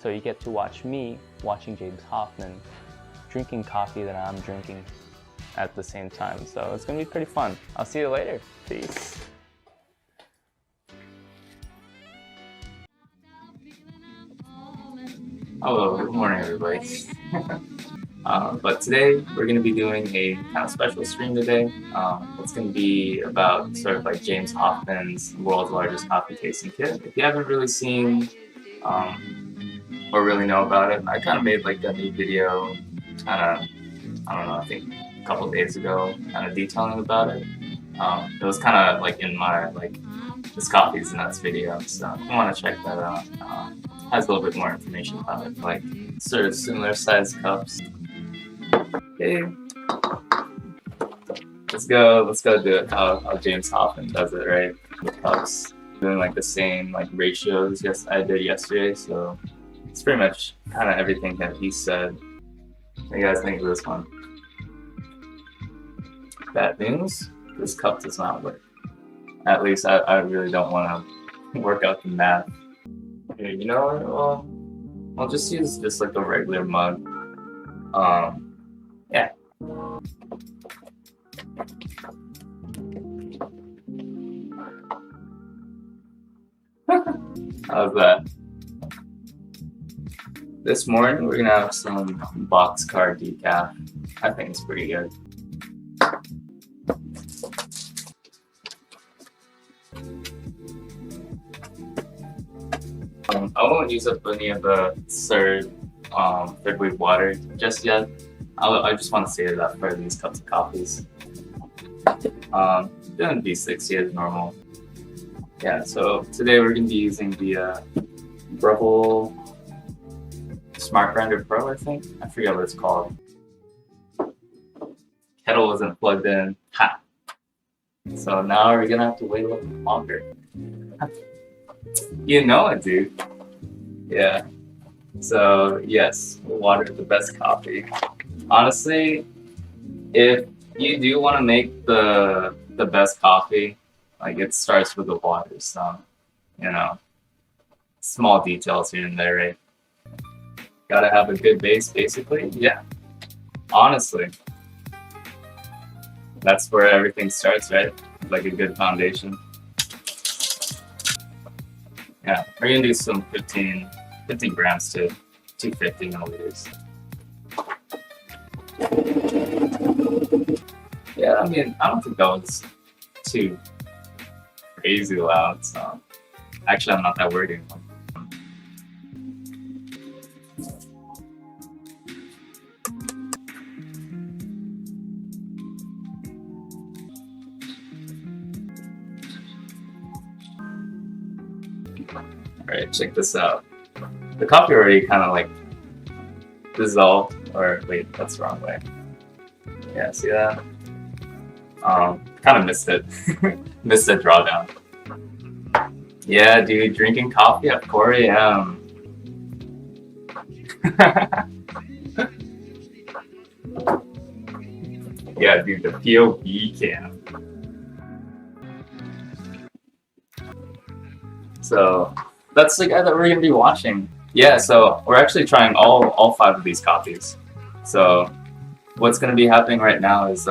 So you get to watch me watching James Hoffman drinking coffee that I'm drinking at the same time. So it's gonna be pretty fun. I'll see you later. Peace. Hello, good morning everybody. But today we're going to be doing a kind of special stream today. It's going to be about sort of like James Hoffman's world's largest coffee tasting kit. If you haven't really seen or really know about it, I kind of made like a new video kind of, I don't know, I think a couple of days ago, kind of detailing about it. It was kind of like in my like this coffee's nuts video, so if you want to check that out. Has a little bit more information about it, like sort of similar sized cups. Okay, let's go do it how James Hoffman does it, right? The cups, doing like the same like ratios I did yesterday, so it's pretty much kind of everything that he said. What do you guys think of this one? Bad news, this cup does not work. At least I really don't want to work out the math. Okay, you know what, well, I'll just use just like a regular mug. Yeah. How's that? This morning we're gonna have some boxcar decaf. I think it's pretty good. I won't use up any of the third wave water just yet. I just want to save that for these cups of coffees. Doing B60 as normal. Yeah, so today we're going to be using the Breville Smart Grinder Pro, I think. I forget what it's called. Kettle wasn't plugged in. Ha! So now we're going to have to wait a little longer. You know it, dude. Yeah. So yes, water is the best coffee. Honestly, if you do want to make the best coffee, like it starts with the water. So, you know, small details here and there, right? Gotta have a good base, basically. Yeah. Honestly, that's where everything starts, right? Like a good foundation. Yeah, we're gonna do some 15 grams to 250 milliliters. Yeah, I mean, I don't think that was too crazy loud, so actually I'm not that worried anymore. Alright, check this out. The coffee already kind of like dissolved, or wait, that's the wrong way. Yeah, see that? Kind of missed it. Missed the drawdown. Yeah, dude, drinking coffee at 4 a.m. Yeah, dude, the POV cam. So that's the guy that we're gonna be watching. Yeah, so we're actually trying all 5 of these coffees. So what's gonna be happening right now is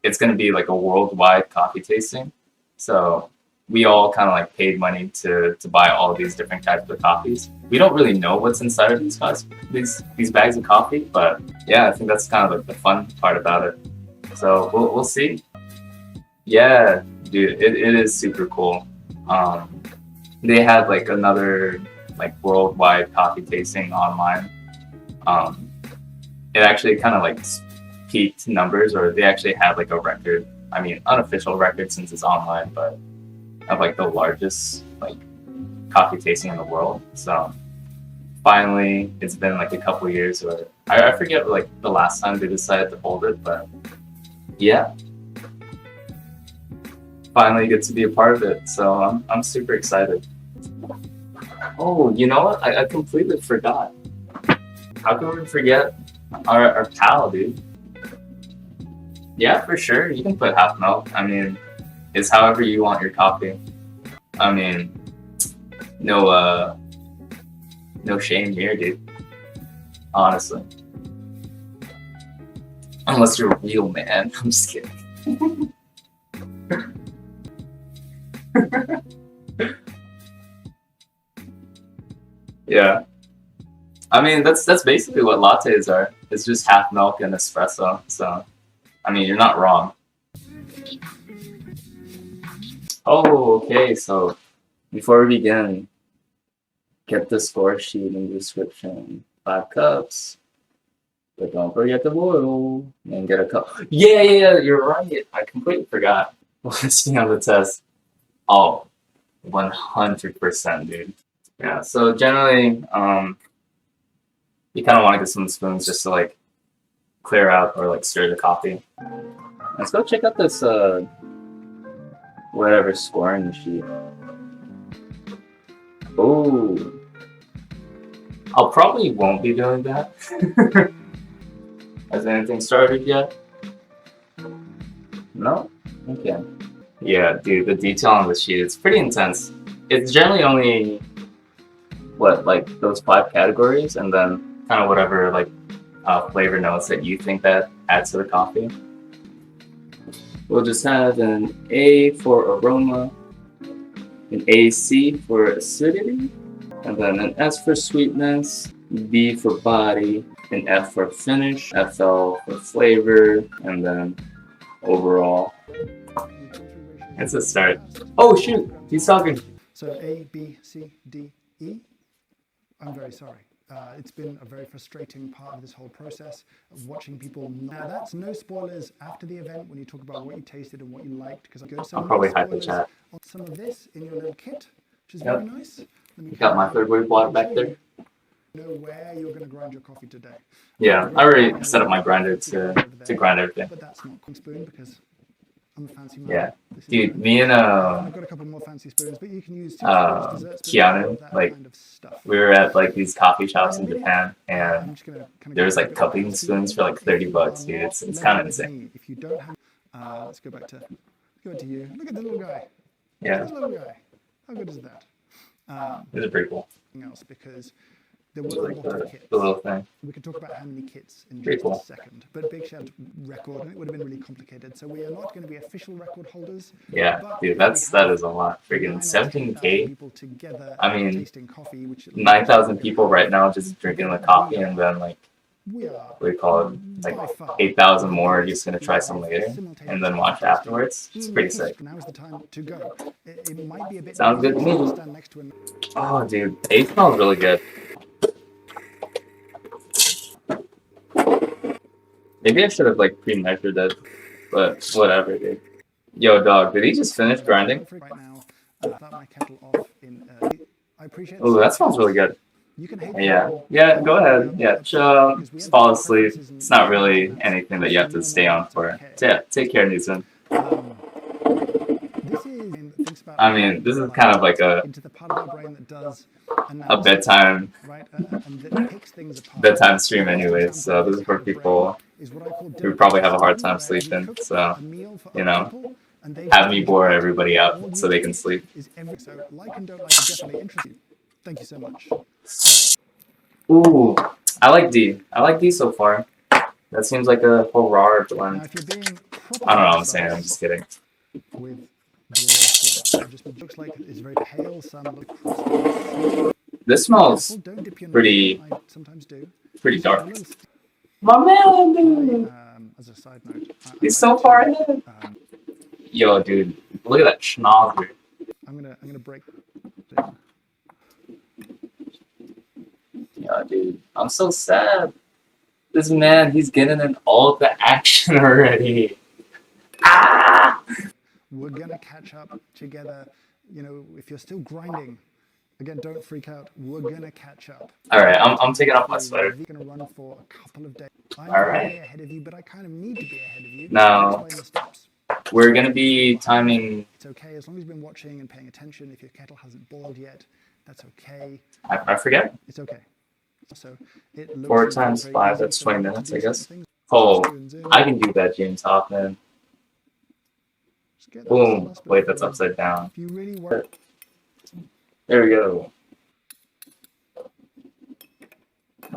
it's gonna be like a worldwide coffee tasting. So we all kind of like paid money to buy all of these different types of coffees. We don't really know what's inside of these bags of coffee, but yeah, I think that's kind of like the fun part about it. So we'll see. Yeah, dude, it is super cool. They had like another like worldwide coffee tasting online. It actually kind of like peaked numbers, or they actually had like a record. I mean, unofficial record since it's online, but of like the largest like coffee tasting in the world. So finally, it's been like a couple years, or I forget like the last time they decided to hold it, but yeah, finally get to be a part of it. So I'm super excited. Oh, you know what? I completely forgot. How can we forget our pal, dude? Yeah, for sure. You can put half milk. I mean, it's however you want your coffee. I mean, no No shame here, dude. Honestly. Unless you're a real man. I'm just kidding. Yeah. I mean, that's basically what lattes are. It's just half milk and espresso. So, I mean, you're not wrong. Oh, okay. So, before we begin, get the score sheet in the description. 5 cups. But don't forget the boil and get a cup. Yeah, you're right. I completely forgot. Let's be on the test. Oh, 100%, dude. Yeah, so generally, you kind of want to get some spoons just to like clear out or like stir the coffee. Let's go check out this whatever scoring sheet. Oh, I'll probably won't be doing that. Has anything started yet? No? Okay. Yeah, dude, the detail on the sheet, it's pretty intense. It's generally only, what, like those 5 categories, and then kind of whatever, like, flavor notes that you think that adds to the coffee. We'll just have an A for aroma, an AC for acidity, and then an S for sweetness, B for body, an F for finish, FL for flavor, and then overall. It's a start. Oh shoot, he's talking. So A, B, C, D, E. I'm very sorry. It's been a very frustrating part of this whole process of watching people. Now that's no spoilers after the event when you talk about what you tasted and what you liked, because I'll probably hide the chat. On some of this in your little kit, which is very nice. You got my third wave water back there. Know where you're going to grind your coffee today. Yeah, I already set up my grinder to grind everything. But that's not a spoon because I'm a fancy man. Yeah, dude, me and I've got a couple more fancy spoons, but you can use Keanu, like, we were at like these coffee shops in Japan, and there was like cupping spoons for like $30, dude. It's kind of insane. If you don't have, let's go back to you. Look at the little guy. Yeah. Look at the little guy. How good is that? This is pretty cool. Else because there were a lot of kits. The little thing. We could talk about how many kits in Pretty just cool. a second. But big shout record, and it would have been really complicated. So we are not going to be official record holders. Yeah, dude, that is a lot. Friggin' 17K. I mean, 9,000 people right now just drinking the coffee, and then like, what do you call it? Like 8,000 more just gonna try some later, and then watch afterwards. It's pretty sick. Now is the time to go. It might be a bit Sounds good to me. Oh, dude, it smells really good. Maybe I should have like pre-measured it, but whatever, dude. Yo, dog, did he just finish grinding? Right now, start my kettle off in. I appreciate. Oh, that smells really good. You can hate Yeah, go ahead. Yeah, just fall asleep. It's not really anything that you have to stay on for. So yeah, take care, Newton. I mean, this is kind of like a bedtime stream anyways, so this is for people who probably have a hard time sleeping, so, you know, have me bore everybody out so they can sleep. Thank you so much. Ooh, I like D. I like D so far. That seems like a whole raw blend. I don't know what I'm saying, I'm just kidding. With the last one, it just looks like it's very pale, some look. This smells pretty dark. My man, dude! As a side note, he's so far ahead. Yo, dude, look at that schnauzer. I'm gonna break. Yeah, dude, I'm so sad. This man, he's getting in all the action already. Ah! We're gonna catch up together. You know, if you're still grinding, again, don't freak out. We're gonna catch up. All right, I'm taking off my sweater. We're gonna run for a couple of days. I'm all right. Ahead of you, but I kind of need to be ahead of you. Now, we're gonna be timing. It's okay as long as you've been watching and paying attention. If your kettle hasn't boiled yet, that's okay. I forget. It's okay. So 4 times 5, that's 20 minutes, I guess. Oh, I can do that, James Hoffman. Boom. Wait, that's upside down. There we go.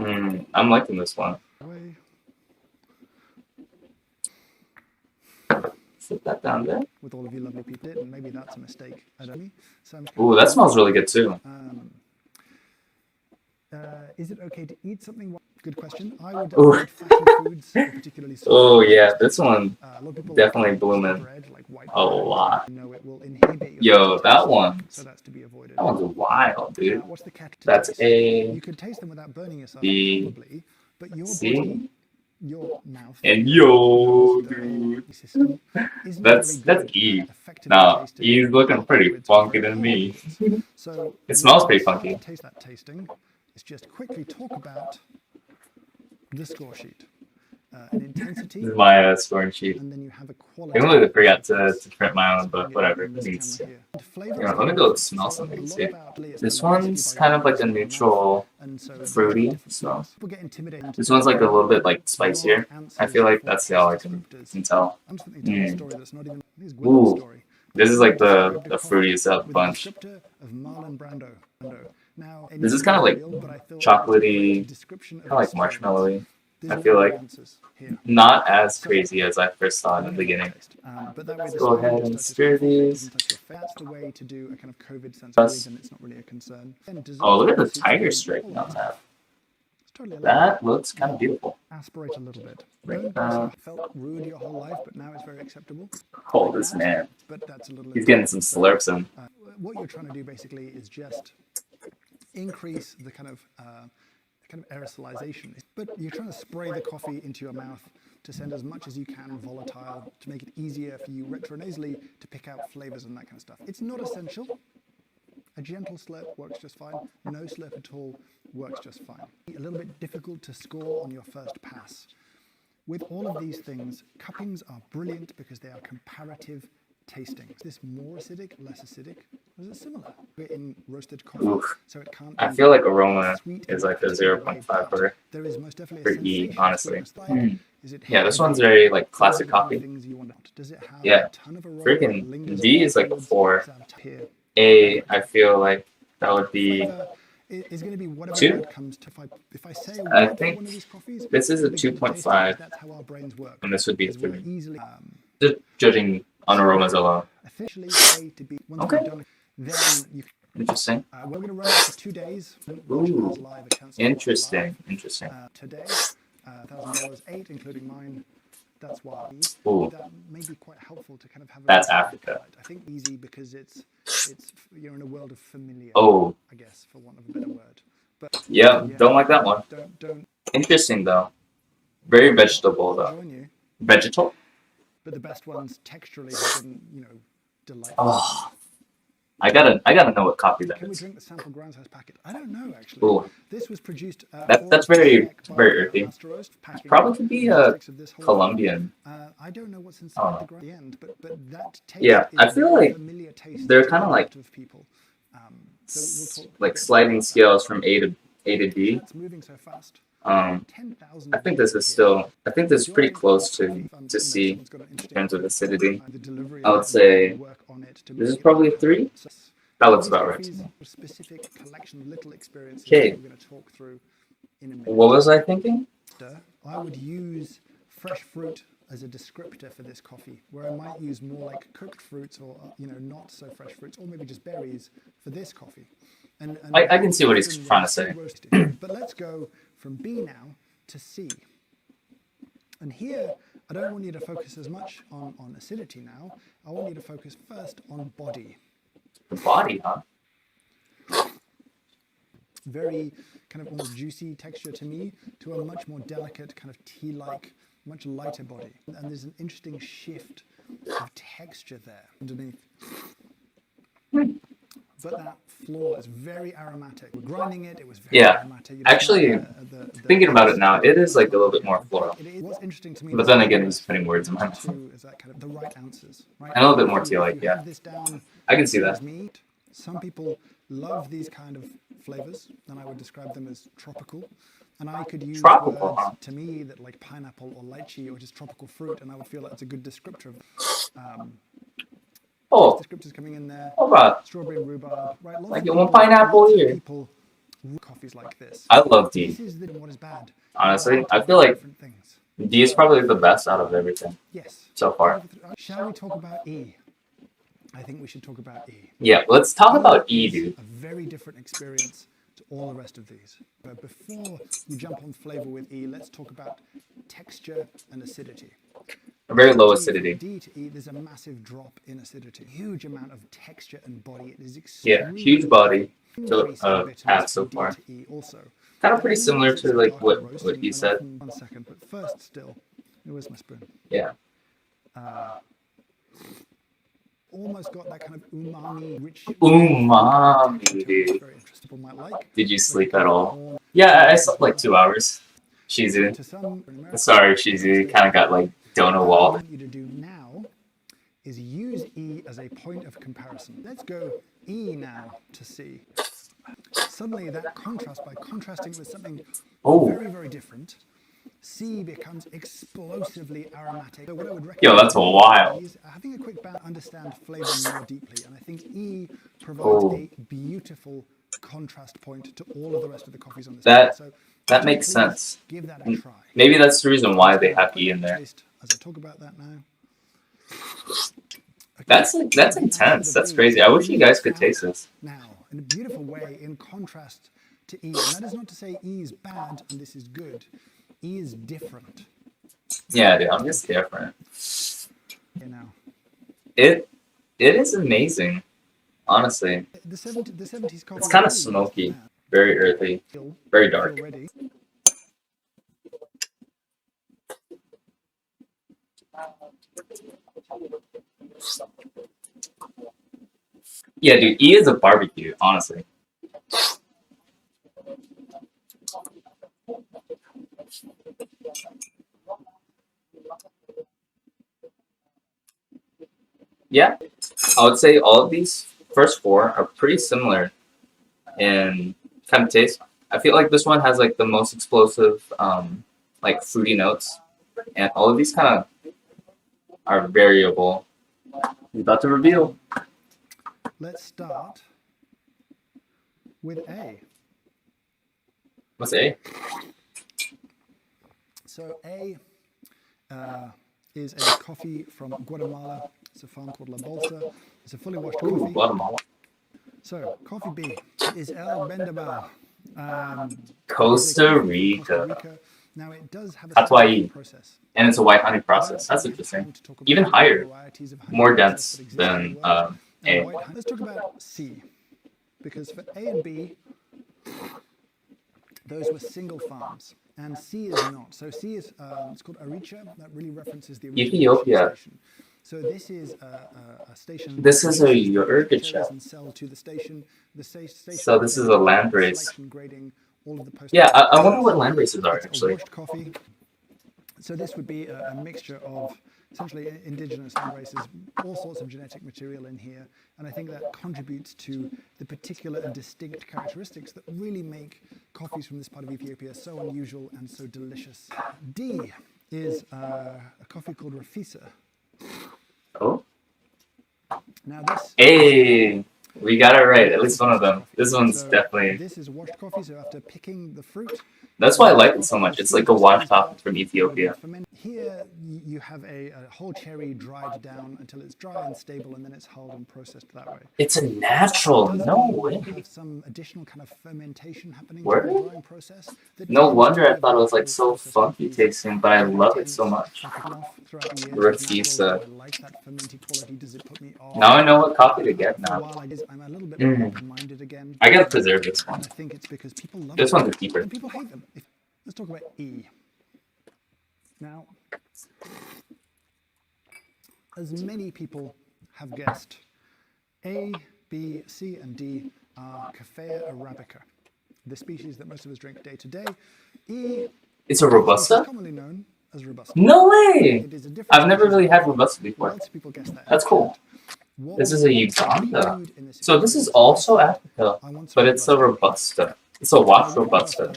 I'm liking this one. Away. Sit that down there. With all of you lovely people, and maybe that's a mistake. I don't know. So I'm just Ooh, that smells really good too. Is it okay to eat something? Good question. I would Ooh. avoid fatty foods, particularly sweet. Oh yeah, this one A lot of people definitely like blooming bread, like white a bread. lot. You know, it will inhibit your Yo, taste, that one. so that's to be avoided. That one's wild, dude. What's the catch to That's taste? A, You could taste them without burning yourself, B, probably, but your C, body, your mouth, and your yo, nose, the whole dude. system isn't That's very good E. at effectively Now, tasting E's looking pretty liquids funky very to me. hard. So It smells when pretty we start funky. to taste that tasting, let's just quickly talk about the score sheet. An intensity, This is my scoring sheet. and then you have a quality. I completely forgot to print my own, but whatever. It needs. Here. Yeah, let me go smell something. See. This one's kind of like a neutral, fruity smell. This one's like a little bit like spicier. I feel like that's how I can tell. Ooh, this is like the fruitiest of the bunch. This is kind of like chocolately, kind of like marshmallowy. I feel like not as crazy as I first thought in the beginning. Let's go ahead and stir these. That's the way to do a kind of COVID sensitivity, then it's not really a concern. Oh, look at the tiger stripe on that. That looks kind of beautiful. Aspirate a little bit. Right, Felt rude your whole life, but now it's very acceptable. Oh, this man. But that's a little. He's getting some slurps in. What you're trying to do basically is just increase the kind of aerosolization. But you're trying to spray the coffee into your mouth to send as much as you can volatile to make it easier for you retronasally to pick out flavors and that kind of stuff. It's not essential. A gentle slurp works just fine. No slurp at all works just fine. A little bit difficult to score on your first pass. With all of these things, cuppings are brilliant because they are comparative tasting. Is this more acidic, less acidic, or is it similar? We're in roasted coffee, Oof. so it can't. I feel like aroma is like a 0.5 for there is most definitely a E, honestly. Is it Yeah, this one's very like classic coffee. Does it have Yeah, a ton of aroma freaking D is like a 4. Here. A, I feel like that would be Is going to be whatever 2. word comes to. If I say a I word for think one of these coffees, this is a it'll be good to taste 2.5, it. That's how our brains work. and this would be a Because we're 3. easily Just judging on aromas alone. officially A to B. Once Okay. we've done, then you. Interesting. We're going to run it for 2 days. Ooh, Live, accounts interesting. Interesting. Today, $1,000, 8 including mine. That's why Ooh. that may be quite helpful to kind of have. That's Africa. I think easy because it's you're in a world of familiar. Oh. I guess for want of a better word. But Yeah, don't like that one. Don't Interesting though. Very vegetable though. join you. Vegetal? But the best ones texturally have been, delightful. Oh. I gotta know what coffee that Can we is. drink the sample grounds house packet? I don't know actually. Ooh. This was produced. That's very earthy. Probably could be a Colombian. I don't know what's Oh. inside the ground at the end, but that taste. Yeah, is I feel very like familiar taste they're to kinda a like lot of people. So we'll talk Like sliding scales from A to D. That's moving so fast. I think this is still. I think this is pretty close to C in terms of acidity. I would say this is probably a 3. That looks about right to me. Specific collection of little experiences Okay. that we're going to talk through in a minute. What was I thinking? I would use fresh fruit as a descriptor for this coffee, where I might use more like cooked fruits or not so fresh fruits, or maybe just berries for this coffee. And I can see what he's trying to say. But let's go from B now to C. And here, I don't want you to focus as much on acidity now. I want you to focus first on body. Body, huh? Very kind of almost juicy texture to me, to a much more delicate kind of tea-like, much lighter body. And there's an interesting shift of texture there underneath. But that floor is very aromatic. We're grinding it, it was very aromatic. Actually, thinking about it now, it is like a little bit more floral. What's interesting to me, But then again, he's putting words in my mouth. is that kind of the right ounces, right? And a little bit more tea-like, yeah. This down, I can see that. some people love these kind of flavors, and I would describe them as tropical. And I could use Tropical, words huh? to me that like pineapple or lychee or just tropical fruit, and I would feel like it's a good descriptor of Oh, descriptors coming in there. how about Strawberry and rhubarb, right? like one pineapple here? People coffees like this. I love D. This is what is bad. Honestly, I feel like Different things. D is probably the best out of everything Yes. so far. Shall we talk about E? I think we should talk about E. Yeah, let's talk about E, dude. A very different experience to all the rest of these. But before you jump on flavor with E, let's talk about texture and acidity. A very low acidity. D to E, there's a massive drop in acidity. Huge amount of texture and body. It is Yeah, huge body to have so far. E also. Kind of pretty similar to like what he said. 1 second, but first still, where's my spoon? Yeah. Almost got that kind of umami, rich. Umami, dude. Very interesting. People might like. Did you sleep at all? Yeah, I slept like 2 hours. Shizu. To some, Sorry, Shizu. Kind of got like donut what I wall. want you to do now is use E as a point of comparison. Let's go E now to C. Suddenly that contrast, by contrasting with something Oh. very, very different, C becomes explosively aromatic. So what I would recommend Yo, that's wild. is having a quick understand flavor more deeply. And I think E provides a beautiful contrast point to all of the rest of the coffees on this That- palette. So That makes please sense. give that a try. Maybe that's the reason why they have E in there. Taste as I talk about that now. That's intense. That's crazy. I wish you guys could taste this. Now, in a beautiful way, in contrast to E. And that is not to say E is bad and this is good. E is different. Yeah, dude, I'm just different. You know, It is amazing, honestly. the 70s coffee. It's kind of smoky, very earthy, very dark. Ready. Yeah, dude, E is a barbecue, honestly. Yeah, I would say all of these first four are pretty similar in kind of taste. I feel like this one has like the most explosive, like fruity notes, and all of these kind of are variable. We're about to reveal. Let's start with A. What's A? So A is a coffee from Guatemala. It's a farm called La Bolsa. It's a fully washed Ooh, coffee. Guatemala. So coffee B is El Bendabal. Costa Rica. Now it does have a That's why E. process. And it's a white honey process. That's interesting. Even higher. More dense than A. Let's talk about C. Because for A and B, those were single farms. And C is not. So C is, it's called Aricha. That really references the original Ethiopia. station. So this is a station. This is a Yurgicha. And sell to the station. The station. So this is a land race. Grading, all of the Yeah, I wonder what land races are it's a actually. washed coffee. So this would be a mixture of essentially indigenous land races, all sorts of genetic material in here, and I think that contributes to the particular and distinct characteristics that really make coffees from this part of Ethiopia so unusual and so delicious. D is a coffee called Rafisa. Oh. Now this. Hey, we got it right. At least one of them. This one's So definitely. This is washed coffee, so after picking the fruit. That's why I like it so much. It's like a washed coffee from Ethiopia. Here you have a whole cherry dried down until it's dry and stable, and then it's hulled and processed that way. It's a natural. Does No mean way. you have some additional kind of fermentation happening Word? during the drying process. that No tends wonder to I thought it was like so process funky coffees tasting, but I love it so much. off throughout the years. Rafisa. It's natural. I like that fermenty quality. Does it put me off? Now I know what coffee to get For a now. while I'm a little bit Mm. open-minded again. I gotta preserve this one. And I think it's because people love This them one's deeper. and people hate them. Let's talk about E. Now, as many people have guessed, A, B, C, and D are Caffea arabica, the species that most of us drink day to day. E It's a is Robusta? commonly known as Robusta. No way! It is a different I've never species. really had Robusta before. Lots of people guess that. That's cool. What This we is a Uganda. include in this So this is experience also Africa, I want some but it's a Robusta. It's a washed Robusta.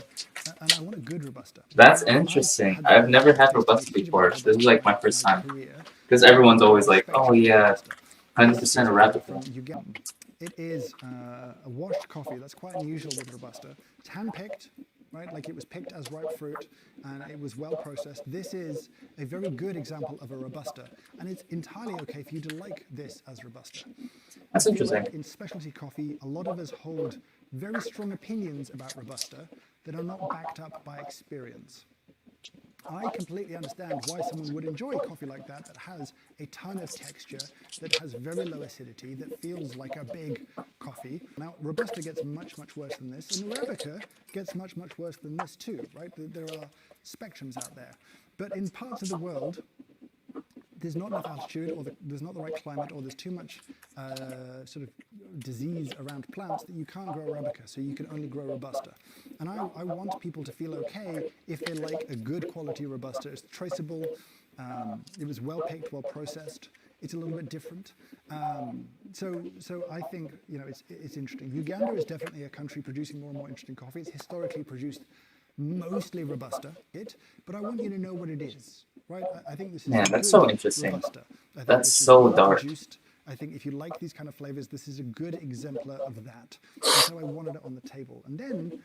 And I want a good Robusta. That's interesting. I've never had Robusta before. This is like my first time. Because everyone's always like, oh yeah, 100% Arabica. It is a washed coffee. That's quite unusual with Robusta. It's hand-picked, right? Like it was picked as ripe fruit and it was well processed. This is a very good example of a Robusta, and it's entirely okay for you to like this as Robusta. That's interesting. Like in specialty coffee, a lot of us hold very strong opinions about Robusta that are not backed up by experience. I completely understand why someone would enjoy coffee like that has a ton of texture, that has very low acidity, that feels like a big coffee. Now, Robusta gets much, much worse than this, and Arabica gets much, much worse than this too, right? There are spectrums out there. But in parts of the world, there's not enough altitude, or there's not the right climate, or there's too much sort of disease around plants that you can't grow Arabica, so you can only grow Robusta. And I want people to feel okay if they like a good quality Robusta. It's traceable, it was well picked, well processed. It's a little bit different. So I think, you know, it's interesting. Uganda is definitely a country producing more and more interesting coffee. It's historically produced mostly Robusta, but I want you to know what it is. Right, I think this is that's so interesting. Robusta. I think That's this is so well dark. produced. I think if you like these kind of flavors, this is a good exemplar of that. That's how I wanted it on the table. And then,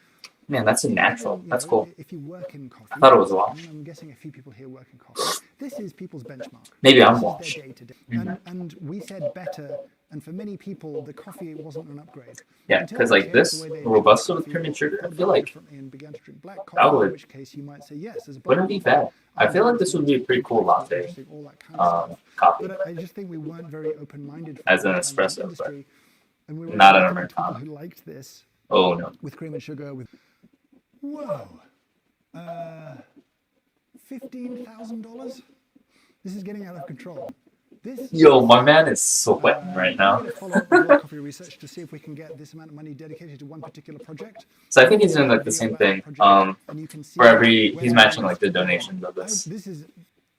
Man, that's a natural. you That's know, cool. if you work in coffee, I thought it was washed. I'm guessing a few people here work in coffee. This is people's benchmark. Maybe I'm This is washed. their day-to-day. And we said better, and for many people, the coffee wasn't an upgrade. Yeah, Until because they like changed this the way they Robusta drink with coffee, cream and sugar, I thought feel about it like differently and began to drink black that coffee, would- in which case you might say yes, there's a black wouldn't be coffee. bad. I feel like this would be a pretty cool latte All that kind of stuff. coffee. But I just think we weren't very open-minded for As a an long time in the espresso, but industry, and we were not an looking at people Americano. who liked this Oh no. with cream and sugar. With whoa, $15,000. This is getting out of control. This Yo, my man is sweating right I'm now. going to follow up with more coffee research to see if we can get this amount of money dedicated to one particular project. So I think he's doing like the same thing. And you can see For every, where he's the matching money's like the gone. donations of Oh, this. this is,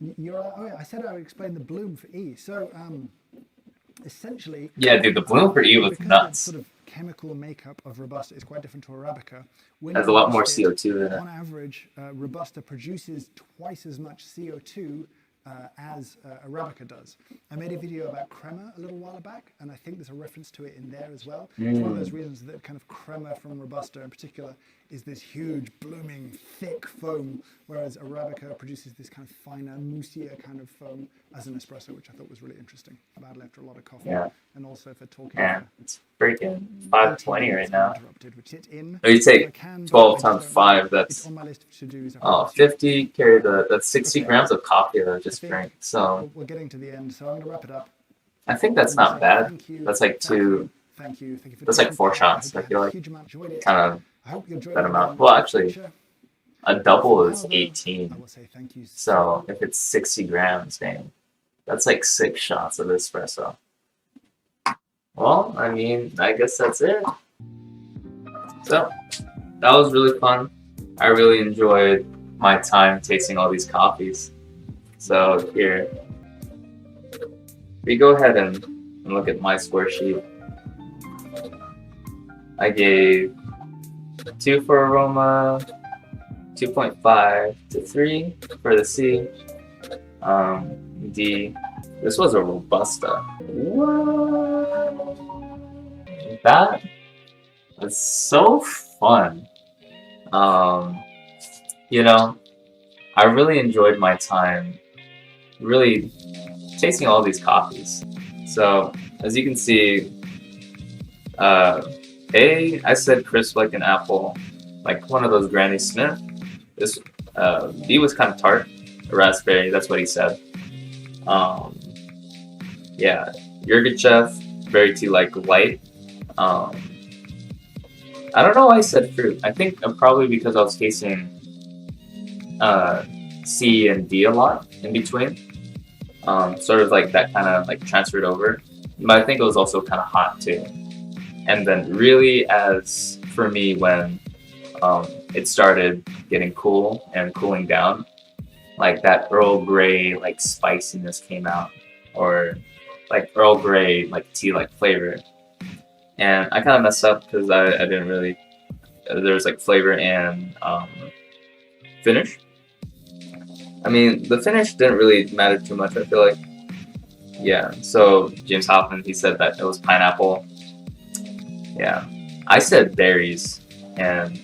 oh yeah, I said I would explain the bloom for E. So essentially, Yeah, dude, the bloom for E was because nuts. the sort of chemical makeup of Robusta is quite different to Arabica. When Has you a lot more roast it, CO2 in it. On average, Robusta produces twice as much CO2 as Arabica does. I made a video about crema a little while back, and I think there's a reference to it in there as well. It's one of those reasons that kind of crema from Robusta in particular is this huge, blooming, thick foam, whereas Arabica produces this kind of finer, moussier kind of foam as an espresso, which I thought was really interesting. Badly after a lot of coffee, Yeah. and also for talking. Man, it's freaking 520 right now. Interrupted, which it in. Oh, you take 12 times 5, It's that's on my list of to-dos. 50, carry that's 60 Okay. grams of coffee that I just think drank. So we're getting to the end, so I'm going to wrap it up. I think that's I'm gonna not say bad. thank you, That's like two, Thank you for that's like taking 4 part. shots. hope I you feel had a like huge amount enjoyed it. kind of I hope you enjoyed that it amount. in Well, the actually, future. a double is Now, though, 18. I will say thank you So if it's 60 grams, man, that's like 6 shots of espresso. Well, I mean, I guess that's it. So that was really fun. I really enjoyed my time tasting all these coffees. So here, we go ahead and look at my score sheet. I gave 2 for aroma, 2.5 to 3 for the C. D. This was a Robusta. What? That was so fun. You know, I really enjoyed my time really tasting all these coffees. So, as you can see, I said crisp like an apple, like one of those Granny Smith. This B was kind of tart, a raspberry. That's what he said. Yeah, Yurgachev, very too like light. I don't know why I said fruit. I think probably because I was tasting C and D a lot in between. Sort of like that kind of like transferred over. But I think it was also kind of hot too. And then really as for me when it started getting cool and cooling down, like that Earl Grey like spiciness came out, or like Earl Grey like tea like flavor. And I kind of messed up because I didn't really, there's like flavor and finish. I mean, the finish didn't really matter too much, I feel like. Yeah, so James Hoffman, he said that it was pineapple. Yeah, I said berries and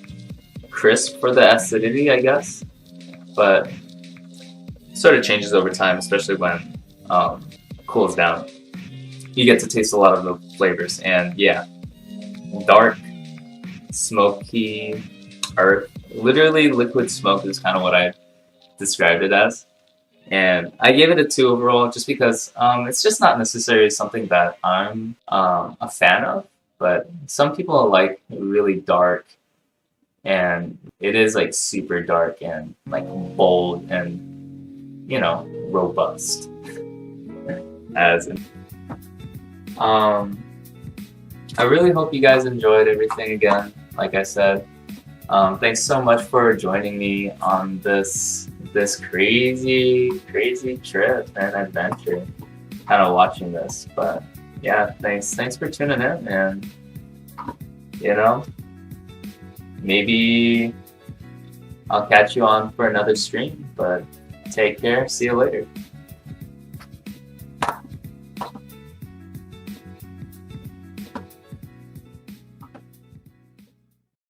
crisp for the acidity, I guess, but sort of changes over time, especially when cools down. You get to taste a lot of the flavors, and yeah, dark, smoky, earth, literally liquid smoke is kind of what I described it as. And I gave it a 2 overall just because it's just not necessarily something that I'm a fan of. But some people like really dark, and it is like super dark and like bold and, you know, robust. As in, I really hope you guys enjoyed everything again. Like I said, thanks so much for joining me on this crazy trip and adventure. Kind of watching this, but yeah, thanks for tuning in, and you know, maybe I'll catch you on for another stream. But take care. See you later.